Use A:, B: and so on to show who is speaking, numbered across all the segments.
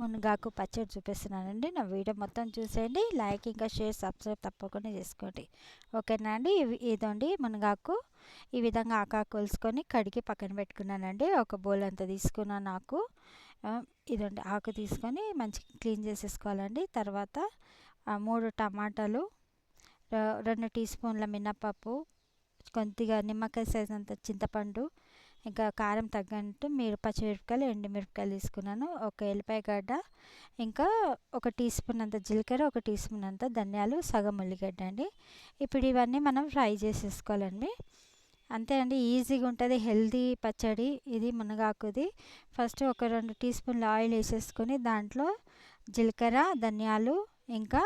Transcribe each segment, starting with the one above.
A: మునగాకు పచ్చడి చూపిస్తున్నానండి. నా వీడియో మొత్తం చూసేయండి. లైక్ ఇంకా షేర్ సబ్స్క్రైబ్ తప్పకుండా చేసుకోండి. ఓకేనా అండి. ఇదండి మునగాకు. ఈ విధంగా ఆకాకు కొలుసుకొని కడిగి పక్కన పెట్టుకున్నానండి. ఒక బౌల్ అంతా తీసుకున్నాను ఆకు. ఇదండి ఆకు తీసుకొని మంచిగా క్లీన్ చేసేసుకోవాలండి. తర్వాత 3 టమాటాలు, 2 టీ స్పూన్ల మినపప్పు, కొద్దిగా నిమ్మకాయ సైజ్ అంత చింతపండు, ఇంకా కారం తగ్గట్టు పచ్చిమిరపకాయలు, ఎండుమిరపకాయలు తీసుకున్నాను. ఒక ఎల్లిపాయ గడ్డ, ఇంకా 1 టీ స్పూన్ అంత జీలకర్ర, 1 టీ స్పూన్ అంత ధనియాలు, సగం ఉల్లిగడ్డ అండి. ఇప్పుడు ఇవన్నీ మనం ఫ్రై చేసేసుకోవాలండి. అంతే అండి, ఈజీగా ఉంటుంది. హెల్తీ పచ్చడి ఇది మునగాకుది. ఫస్ట్ ఒక 2 టీ స్పూన్ల ఆయిల్ వేసేసుకొని దాంట్లో జీలకర్ర, ధనియాలు, ఇంకా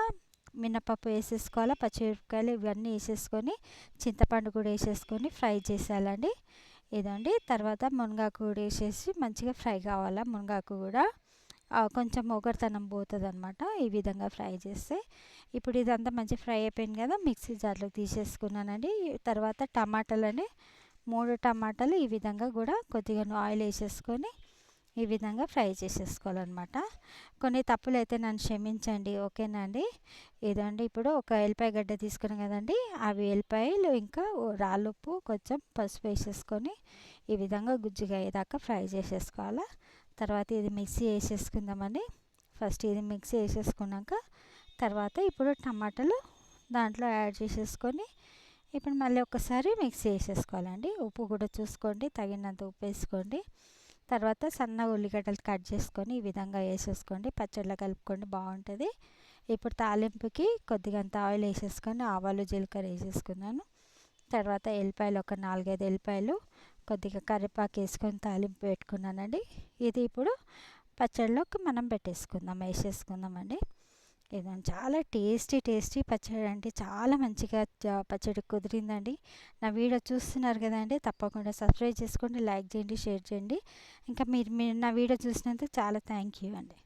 A: మినపప్పు వేసేసుకోవాలి. పచ్చిమిరపకాయలు ఇవన్నీ వేసేసుకొని చింతపండు కూడా వేసేసుకొని ఫ్రై చేసేయాలండి. ఇదండి. తర్వాత మునగాకు కూడా వేసేసి మంచిగా ఫ్రై కావాలా. మునగాకు కూడా కొంచెం ఒగరుతనం పోతుంది అనమాట ఈ విధంగా ఫ్రై చేస్తే. ఇప్పుడు ఇదంతా మంచిగా ఫ్రై అయిపోయింది కదా, మిక్సీ జార్లో తీసేసుకున్నానండి. తర్వాత టమాటాలని 3 టమాటాలు ఈ విధంగా కూడా కొద్దిగా ఆయిల్ వేసేసుకొని ఈ విధంగా ఫ్రై చేసేసుకోవాలన్నమాట. కొన్ని తప్పులు అయితే నన్ను క్షమించండి. ఓకేనా అండి. ఇదండి. ఇప్పుడు ఒక ఎల్లిపాయ గడ్డ తీసుకున్నాం కదండి, అవి ఎల్లిపాయలు ఇంకా రాళ్ళుప్పు కొంచెం పసుపు వేసేసుకొని ఈ విధంగా గుజ్జుగా అయ్యేదాకా ఫ్రై చేసేసుకోవాలి. తర్వాత ఇది మిక్సీ వేసేసుకుందామండి. ఫస్ట్ ఇది మిక్సీ వేసేసుకున్నాక తర్వాత ఇప్పుడు టమాటాలు దాంట్లో యాడ్ చేసేసుకొని ఇప్పుడు మళ్ళీ ఒకసారి మిక్సీ వేసేసుకోవాలండి. ఉప్పు కూడా చూసుకోండి, తగినంత ఉప్పు వేసుకోండి. తర్వాత సన్నగా ఉల్లిగడ్డలు కట్ చేసుకొని ఈ విధంగా వేసేసుకోండి. పచ్చడిలో కలుపుకోండి, బాగుంటుంది. ఇప్పుడు తాలింపుకి కొద్దిగా అంత ఆయిల్ వేసేసుకొని ఆవాలు, జీలకర్ర వేసేసుకున్నాను. తర్వాత ఎల్లిపాయలు ఒక 4-5 ఎల్లిపాయలు, కొద్దిగా కరివేపాకు వేసుకొని తాలింపు పెట్టుకున్నానండి. ఇది ఇప్పుడు పచ్చడిలోకి మనం వేసేసుకుందామండి. ఇదండి, చాలా టేస్టీ పచ్చడి అండి. చాలా మంచిగా పచ్చడి కుదిరిందండి. నా వీడియో చూస్తున్నారు కదండి, తప్పకుండా సబ్స్క్రైబ్ చేసుకోండి, లైక్ చేయండి, షేర్ చేయండి. ఇంకా మీరు నా వీడియో చూసినందుకు చాలా థ్యాంక్ యూ అండి.